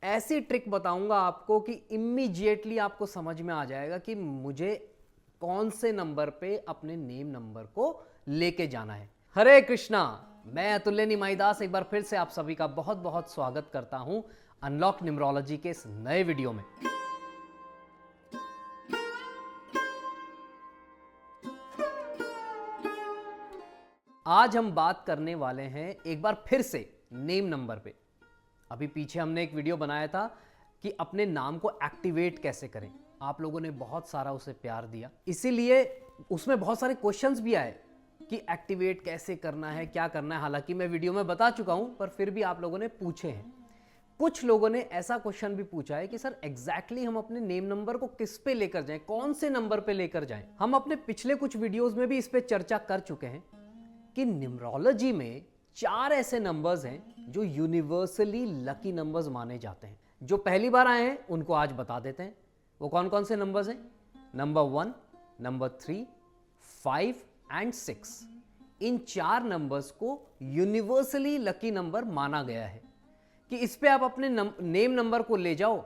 ऐसी ट्रिक बताऊंगा आपको कि इमीडिएटली आपको समझ में आ जाएगा कि मुझे कौन से नंबर पे अपने नेम नंबर को लेके जाना है। हरे कृष्णा, मैं अतुल्य निमाईदास एक बार फिर से आप सभी का बहुत बहुत स्वागत करता हूं अनलॉक न्यूमरोलॉजी के इस नए वीडियो में। आज हम बात करने वाले हैं एक बार फिर से नेम नंबर पे। अभी पीछे हमने एक वीडियो बनाया था कि अपने नाम को एक्टिवेट कैसे करें। आप लोगों ने बहुत सारा उसे प्यार दिया, इसीलिए उसमें बहुत सारे क्वेश्चंस भी आए कि एक्टिवेट कैसे करना है, क्या करना है। हालांकि मैं वीडियो में बता चुका हूं, पर फिर भी आप लोगों ने पूछे हैं। कुछ लोगों ने ऐसा क्वेश्चन भी पूछा है कि सर एग्जैक्टली हम अपने नेम नंबर को किस पे लेकर जाएं, कौन से नंबर पे लेकर जाएं। हम अपने पिछले कुछ वीडियोस में भी इस पे चर्चा कर चुके हैं कि न्यूमरोलॉजी में 4 ऐसे नंबर्स हैं जो यूनिवर्सली लकी नंबर्स माने जाते हैं। जो पहली बार आए हैं उनको आज बता देते हैं वो कौन कौन से नंबर्स हैं। Number 1, number 3, 5 and 6। In 4 numbers को यूनिवर्सली लकी नंबर माना गया है कि इस पे आप अपने नेम नंबर को ले जाओ,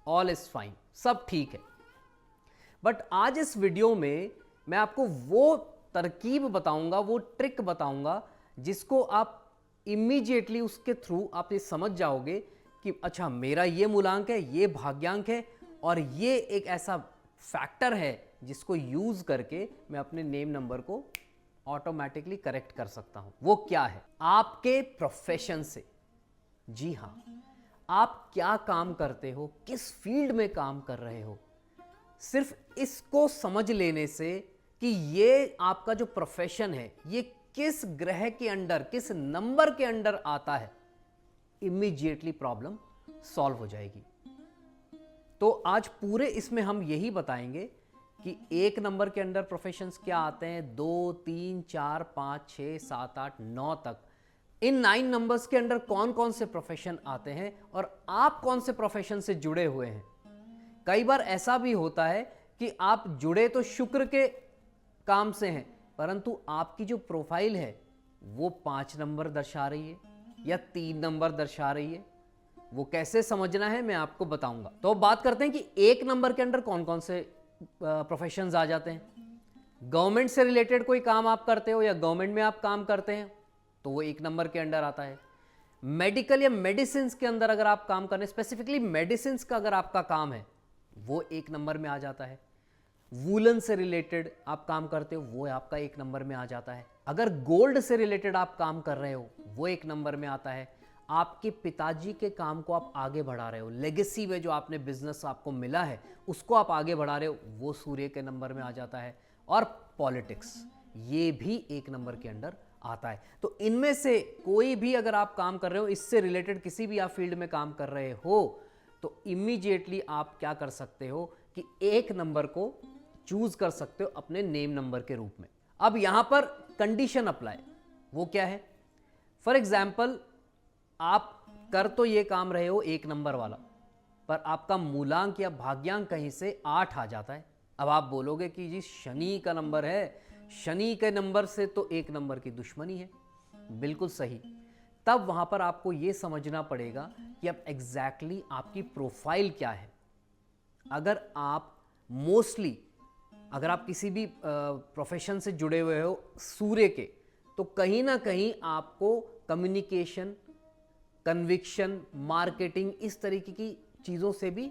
ऑल इज फाइन, सब ठीक है। बट आज इस वीडियो में मैं आपको वो तरकीब बताऊंगा, वो ट्रिक बताऊंगा जिसको आप इमीडिएटली उसके थ्रू आप ये समझ जाओगे कि अच्छा मेरा ये मूलांक है, ये भाग्यांक है और ये एक ऐसा फैक्टर है जिसको यूज करके मैं अपने नेम नंबर को ऑटोमेटिकली करेक्ट कर सकता हूं। वो क्या है? आपके प्रोफेशन से। जी हां, आप क्या काम करते हो, किस फील्ड में काम कर रहे हो, सिर्फ इसको समझ लेने से कि ये आपका जो प्रोफेशन है ये किस ग्रह के अंडर, किस नंबर के अंडर आता है, इमीडिएटली प्रॉब्लम सॉल्व हो जाएगी। तो आज पूरे इसमें हम यही बताएंगे कि 1 नंबर के अंडर प्रोफेशंस क्या आते हैं, 2, 3, 4, 5, 6, 7, 8, 9 तक। इन 9 नंबर्स के अंडर कौन कौन से प्रोफेशन आते हैं और आप कौन से प्रोफेशन से जुड़े हुए हैं। कई बार ऐसा भी होता है कि आप जुड़े तो शुक्र के काम से हैं, परंतु आपकी जो प्रोफाइल है वो 5 नंबर दर्शा रही है या 3 नंबर दर्शा रही है। वो कैसे समझना है मैं आपको बताऊंगा। तो बात करते हैं कि 1 नंबर के अंदर कौन कौन से प्रोफेशंस आ जाते हैं। गवर्नमेंट से रिलेटेड कोई काम आप करते हो या गवर्नमेंट में आप काम करते हैं तो वो 1 नंबर के अंदर आता है। मेडिकल या मेडिसिन के अंदर अगर आप काम करने, स्पेसिफिकली मेडिसिन का अगर आपका काम है वो 1 नंबर में आ जाता है। वूलन से रिलेटेड आप काम करते हो वो आपका 1 नंबर में आ जाता है। अगर गोल्ड से रिलेटेड आप काम कर रहे हो वो 1 नंबर में आता है। आपके पिताजी के काम को आप आगे बढ़ा रहे हो, लेगेसी में जो आपने बिजनेस आपको मिला है उसको आप आगे बढ़ा रहे हो, वो सूर्य के नंबर में आ जाता है। और पॉलिटिक्स, ये भी 1 नंबर के अंदर आता है। तो इनमें से कोई भी अगर आप काम कर रहे हो, इससे रिलेटेड किसी भी आप फील्ड में काम कर रहे हो, तो इमीडिएटली आप क्या कर सकते हो कि 1 नंबर को चूज कर सकते हो अपने नेम नंबर के रूप में। अब यहां पर कंडीशन अप्लाई, वो क्या है? फॉर एग्जाम्पल, आप कर तो ये काम रहे हो 1 नंबर वाला, पर आपका मूलांक या भाग्यांक कहीं से 8 आ जाता है। अब आप बोलोगे कि जी शनि का नंबर है, शनि के नंबर से तो 1 नंबर की दुश्मनी है। बिल्कुल सही। तब वहां पर आपको यह समझना पड़ेगा कि अब एग्जैक्टली आपकी प्रोफाइल क्या है। अगर आप मोस्टली, अगर आप किसी भी प्रोफेशन से जुड़े हुए हो सूर्य के, तो कहीं ना कहीं आपको कम्युनिकेशन, कन्विक्शन, मार्केटिंग, इस तरीके की चीज़ों से भी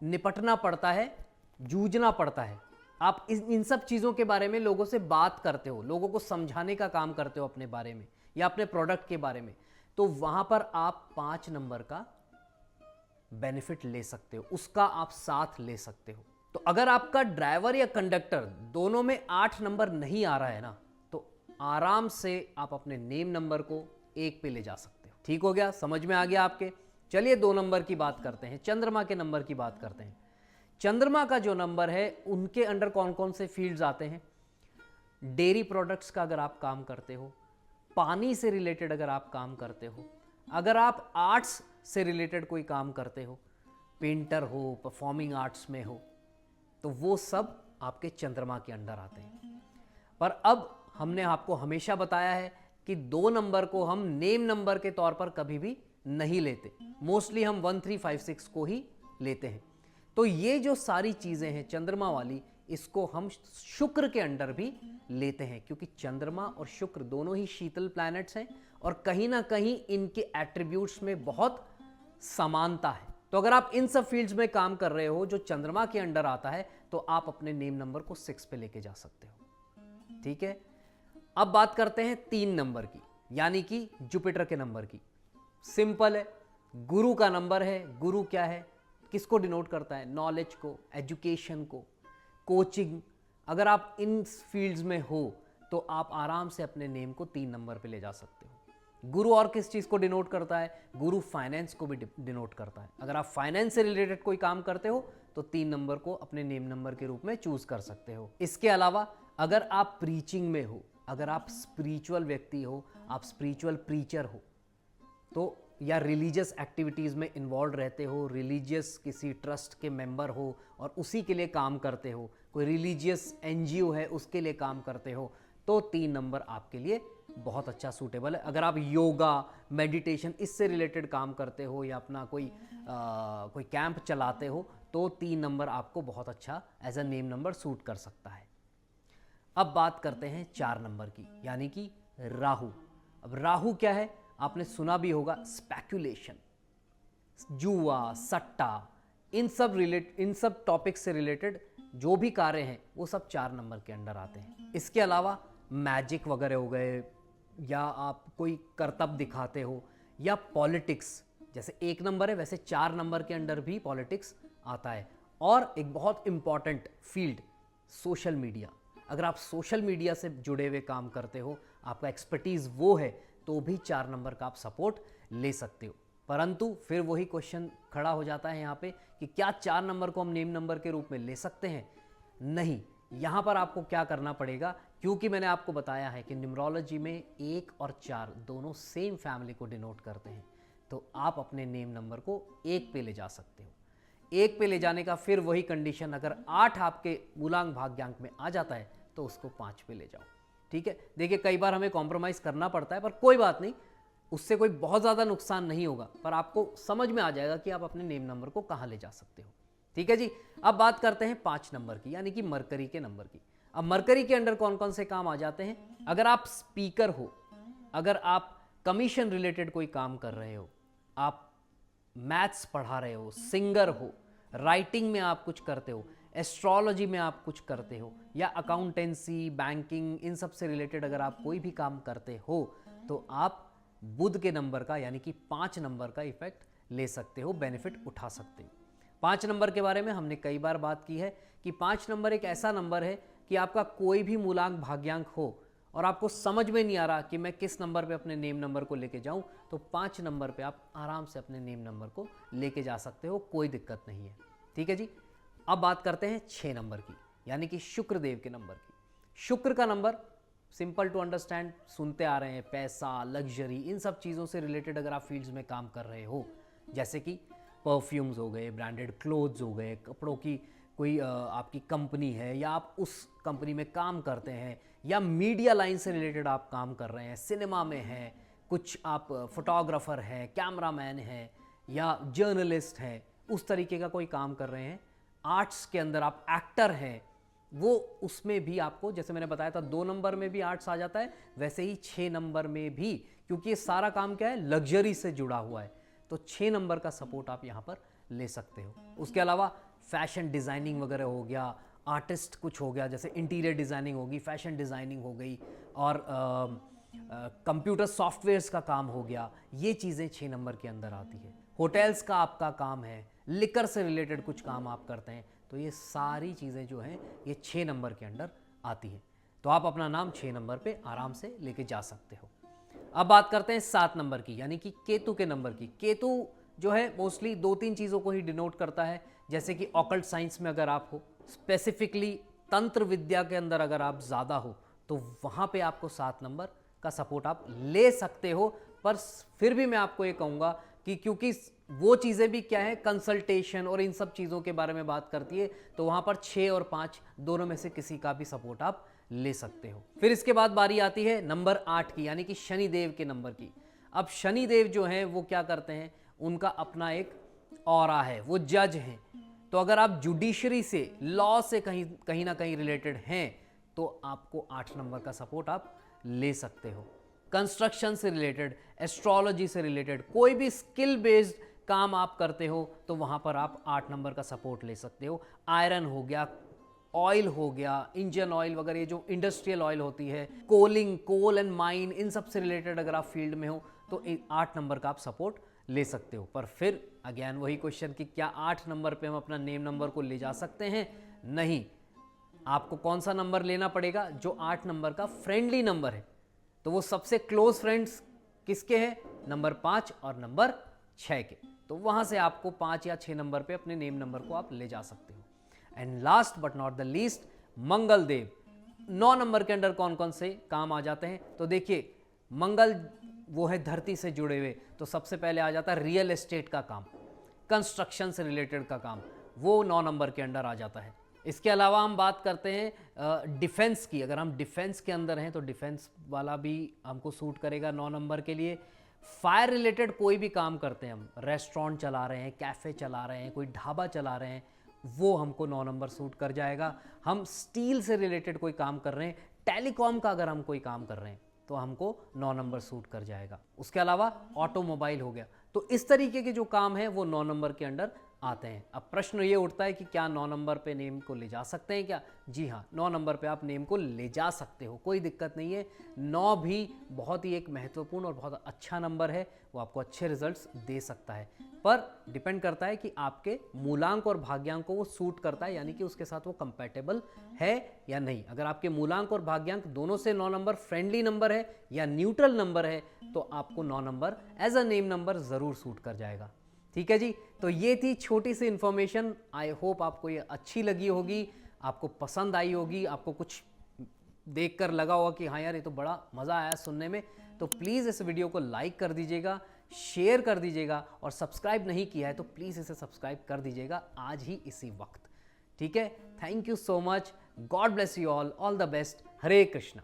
निपटना पड़ता है, जूझना पड़ता है। आप इन सब चीज़ों के बारे में लोगों से बात करते हो, लोगों को समझाने का काम करते हो अपने बारे में या अपने प्रोडक्ट के बारे में, तो वहाँ पर आप 5 नंबर का बेनिफिट ले सकते हो, उसका आप साथ ले सकते हो। तो अगर आपका ड्राइवर या कंडक्टर दोनों में 8 नंबर नहीं आ रहा है ना, तो आराम से आप अपने नेम नंबर को 1 पे ले जा सकते हो। ठीक हो गया, समझ में आ गया आपके? चलिए 2 नंबर की बात करते हैं, चंद्रमा के नंबर की बात करते हैं। चंद्रमा का जो नंबर है उनके अंडर कौन कौन से फील्ड्स आते हैं? डेयरी प्रोडक्ट्स का अगर आप काम करते हो, पानी से रिलेटेड अगर आप काम करते हो, अगर आप आर्ट्स से रिलेटेड कोई काम करते हो, पेंटर हो, परफॉर्मिंग आर्ट्स में हो, तो वो सब आपके चंद्रमा के अंडर आते हैं। पर अब हमने आपको हमेशा बताया है कि 2 नंबर को हम नेम नंबर के तौर पर कभी भी नहीं लेते, मोस्टली हम 1 3 5 6 को ही लेते हैं। तो ये जो सारी चीजें हैं चंद्रमा वाली, इसको हम शुक्र के अंडर भी लेते हैं, क्योंकि चंद्रमा और शुक्र दोनों ही शीतल प्लैनेट्स हैं और कहीं ना कहीं इनके एट्रीब्यूट्स में बहुत समानता है। तो अगर आप इन सब फील्ड्स में काम कर रहे हो जो चंद्रमा के अंडर आता है, तो आप अपने नेम नंबर को 6 पे लेके जा सकते हो। ठीक है, अब बात करते हैं 3 नंबर की, यानी कि जुपिटर के नंबर की। सिंपल है, गुरु का नंबर है। गुरु क्या है, किसको डिनोट करता है? नॉलेज को, एजुकेशन को, कोचिंग। अगर आप इन फील्ड्स में हो तो आप आराम से अपने नेम को 3 नंबर पे ले जा सकते हो। गुरु और किस चीज़ को डिनोट करता है? गुरु फाइनेंस को भी डिनोट करता है। अगर आप फाइनेंस से रिलेटेड कोई काम करते हो तो 3 नंबर को अपने नेम नंबर के रूप में चूज कर सकते हो। इसके अलावा अगर आप प्रीचिंग में हो, अगर आप स्पिरिचुअल व्यक्ति हो, आप स्पिरिचुअल प्रीचर हो, तो या रिलीजियस एक्टिविटीज़ में इन्वॉल्व रहते हो, रिलीजियस किसी ट्रस्ट के मेंबर हो और उसी के लिए काम करते हो, कोई रिलीजियस एनजीओ है उसके लिए काम करते हो, तो 3 नंबर आपके लिए बहुत अच्छा सूटेबल है। अगर आप योगा, मेडिटेशन इससे रिलेटेड काम करते हो या अपना कोई कैंप चलाते हो, तो 3 नंबर आपको बहुत अच्छा as a name number suit कर सकता है। अब बात करते हैं 4 नंबर की, यानी कि राहु। अब राहु क्या है? आपने सुना भी होगा, स्पेक्युलेशन, जुआ, सट्टा, इन सब टॉपिक से रिलेटेड जो भी कार्य हैं वो सब 4 नंबर के अंडर आते हैं। इसके अलावा मैजिक वगैरह हो गए, या आप कोई करतब दिखाते हो, या पॉलिटिक्स, जैसे 1 नंबर है वैसे 4 नंबर के अंडर भी पॉलिटिक्स आता है। और एक बहुत इंपॉर्टेंट फील्ड, सोशल मीडिया। अगर आप सोशल मीडिया से जुड़े हुए काम करते हो, आपका एक्सपर्टीज़ वो है, तो भी 4 नंबर का आप सपोर्ट ले सकते हो। परंतु फिर वही क्वेश्चन खड़ा हो जाता है यहाँ पे कि क्या 4 नंबर को हम नेम नंबर के रूप में ले सकते हैं? नहीं, यहाँ पर आपको क्या करना पड़ेगा, क्योंकि मैंने आपको बताया है कि न्यूमरोलॉजी में 1 और 4 दोनों सेम फैमिली को डिनोट करते हैं, तो आप अपने नेम नंबर को 1 पे ले जा सकते हो। 1 पे ले जाने का फिर वही कंडीशन, अगर 8 आपके मूलांक भाग्यांक में आ जाता है तो उसको 5 पे ले जाओ। ठीक है, देखिए कई बार हमें कॉम्प्रोमाइज़ करना पड़ता है, पर कोई बात नहीं, उससे कोई बहुत ज़्यादा नुकसान नहीं होगा, पर आपको समझ में आ जाएगा कि आप अपने नेम नंबर को कहाँ ले जा सकते हो। ठीक है जी, अब बात करते हैं 5 नंबर की, यानी कि मरकरी के नंबर की। अब मरकरी के अंडर कौन कौन से काम आ जाते हैं? अगर आप स्पीकर हो, अगर आप कमीशन रिलेटेड कोई काम कर रहे हो, आप मैथ्स पढ़ा रहे हो, सिंगर हो, राइटिंग में आप कुछ करते हो, एस्ट्रोलॉजी में आप कुछ करते हो, या अकाउंटेंसी, बैंकिंग, इन सब से रिलेटेड अगर आप कोई भी काम करते हो, तो आप बुध के नंबर का, यानी कि 5 नंबर का इफेक्ट ले सकते हो, बेनिफिट उठा सकते हो। 5 नंबर के बारे में हमने कई बार बात की है कि 5 नंबर एक ऐसा नंबर है कि आपका कोई भी मूलांक भाग्यांक हो और आपको समझ में नहीं आ रहा कि मैं किस नंबर पे अपने नेम नंबर को लेके जाऊं, तो 5 नंबर पे आप आराम से अपने नेम नंबर को लेके जा सकते हो, कोई दिक्कत नहीं है। ठीक है जी, अब बात करते हैं 6 नंबर की, यानी कि शुक्र देव के नंबर की। शुक्र का नंबर सिंपल टू अंडरस्टैंड, सुनते आ रहे हैं, पैसा, लग्जरी, इन सब चीज़ों से रिलेटेड अगर आप फील्ड्स में काम कर रहे हो, जैसे कि परफ्यूम्स हो गए, ब्रांडेड क्लोथ्स हो गए, कपड़ों की कोई आपकी कंपनी है या आप उस कंपनी में काम करते हैं, या मीडिया लाइन से रिलेटेड आप काम कर रहे हैं, सिनेमा में हैं, कुछ आप फोटोग्राफर हैं, कैमरामैन हैं, या जर्नलिस्ट हैं, उस तरीके का कोई काम कर रहे हैं, आर्ट्स के अंदर आप एक्टर हैं, वो उसमें भी आपको, जैसे मैंने बताया था 2 नंबर में भी आर्ट्स आ जाता है, वैसे ही 6 नंबर में भी, क्योंकि ये सारा काम क्या है, लग्जरी से जुड़ा हुआ है, तो 6 नंबर का सपोर्ट आप यहाँ पर ले सकते हो। उसके अलावा फैशन डिज़ाइनिंग वगैरह हो गया, आर्टिस्ट कुछ हो गया, जैसे इंटीरियर डिज़ाइनिंग होगी, फैशन डिज़ाइनिंग हो गई, और कंप्यूटर सॉफ्टवेयर्स का काम हो गया, ये चीज़ें 6 नंबर के अंदर आती है। होटल्स का आपका काम है, लिकर से रिलेटेड कुछ काम आप करते हैं, तो ये सारी चीज़ें जो हैं ये 6 नंबर के अंडर आती हैं, तो आप अपना नाम 6 नंबर पे आराम से लेके जा सकते हो। अब बात करते हैं 7 नंबर की, यानी कि केतु के नंबर की। केतु जो है मोस्टली 2-3 चीज़ों को ही डिनोट करता है, जैसे कि ऑकल्ट साइंस में अगर आप हो, स्पेसिफिकली तंत्र विद्या के अंदर अगर आप ज़्यादा हो, तो वहाँ पे आपको 7 नंबर का सपोर्ट आप ले सकते हो। पर फिर भी मैं आपको ये कहूँगा कि क्योंकि वो चीज़ें भी क्या है, कंसल्टेशन और इन सब चीज़ों के बारे में बात करती है, तो वहाँ पर 6 और 5 दोनों में से किसी का भी सपोर्ट आप ले सकते हो। फिर इसके बाद बारी आती है नंबर 8 की, यानी कि शनिदेव के नंबर की। अब शनि देव जो हैं वो क्या करते हैं, उनका अपना एक ऑरा है, वो जज हैं। तो अगर आप जुडिशरी से, लॉ से कहीं ना कहीं रिलेटेड हैं तो आपको 8 नंबर का सपोर्ट आप ले सकते हो। कंस्ट्रक्शन से रिलेटेड, एस्ट्रोलॉजी से रिलेटेड, कोई भी स्किल बेस्ड काम आप करते हो तो वहां पर आप 8 नंबर का सपोर्ट ले सकते हो। आयरन हो गया, ऑयल हो गया, इंजन ऑयल वगैरह, ये जो इंडस्ट्रियल ऑयल होती है, कोलिंग, कोल एंड माइन, इन सब से रिलेटेड अगर आप फील्ड में हो तो 8 नंबर का आप सपोर्ट ले सकते हो। पर फिर अगेन वही क्वेश्चन कि क्या 8 नंबर पे हम अपना नेम नंबर को ले जा सकते हैं? नहीं। आपको कौन सा नंबर लेना पड़ेगा? जो 8 नंबर का फ्रेंडली नंबर है। तो वो सबसे क्लोज फ्रेंड्स किसके हैं? नंबर 5 और नंबर 6 के। तो वहां से आपको 5 या 6 नंबर पे अपने नेम नंबर को आप ले जा सकते हो। And last but not the least, Mangal Dev 9 number के अंदर कौन कौन से काम आ जाते हैं? तो देखिए, मंगल वो है धरती से जुड़े हुए, तो सबसे पहले आ जाता है रियल एस्टेट का काम, कंस्ट्रक्शन से रिलेटेड का काम, वो 9 नंबर के अंदर आ जाता है। इसके अलावा हम बात करते हैं डिफेंस की। अगर हम डिफेंस के अंदर हैं तो डिफेंस वाला भी हमको सूट करेगा 9 नंबर के लिए। फायर रिलेटेड कोई भी काम करते हैं हम, रेस्टोरेंट चला रहे हैं, कैफ़े चला रहे हैं, कोई ढाबा चला रहे हैं, वो हमको 9 नंबर सूट कर जाएगा। हम स्टील से रिलेटेड कोई काम कर रहे हैं, टेलीकॉम का अगर हम कोई काम कर रहे हैं तो हमको 9 नंबर सूट कर जाएगा। उसके अलावा ऑटोमोबाइल हो गया। तो इस तरीके के जो काम है वो 9 नंबर के अंडर आते हैं। अब प्रश्न ये उठता है कि क्या 9 नंबर पे नेम को ले जा सकते हैं क्या? जी हाँ, 9 नंबर पे आप नेम को ले जा सकते हो, कोई दिक्कत नहीं है। 9 भी बहुत ही एक महत्वपूर्ण और बहुत अच्छा नंबर है, वो आपको अच्छे रिजल्ट्स दे सकता है। पर डिपेंड करता है कि आपके मूलांक और भाग्यांक को वो सूट करता है, यानी कि उसके साथ वो कंपैटिबल है या नहीं। अगर आपके मूलांक और भाग्यांक दोनों से 9 नंबर फ्रेंडली नंबर है या न्यूट्रल नंबर है तो आपको 9 number as a name number ज़रूर सूट कर जाएगा। ठीक है जी, तो ये थी छोटी सी इन्फॉर्मेशन। आई होप आपको ये अच्छी लगी होगी, आपको पसंद आई होगी, आपको कुछ देखकर लगा होगा कि हाँ यार ये तो बड़ा मज़ा आया सुनने में। तो प्लीज़ इस वीडियो को लाइक कर दीजिएगा, शेयर कर दीजिएगा, और सब्सक्राइब नहीं किया है तो प्लीज़ इसे सब्सक्राइब कर दीजिएगा आज ही इसी वक्त। ठीक है, thank you so much, God bless you all the best, Hare Krishna.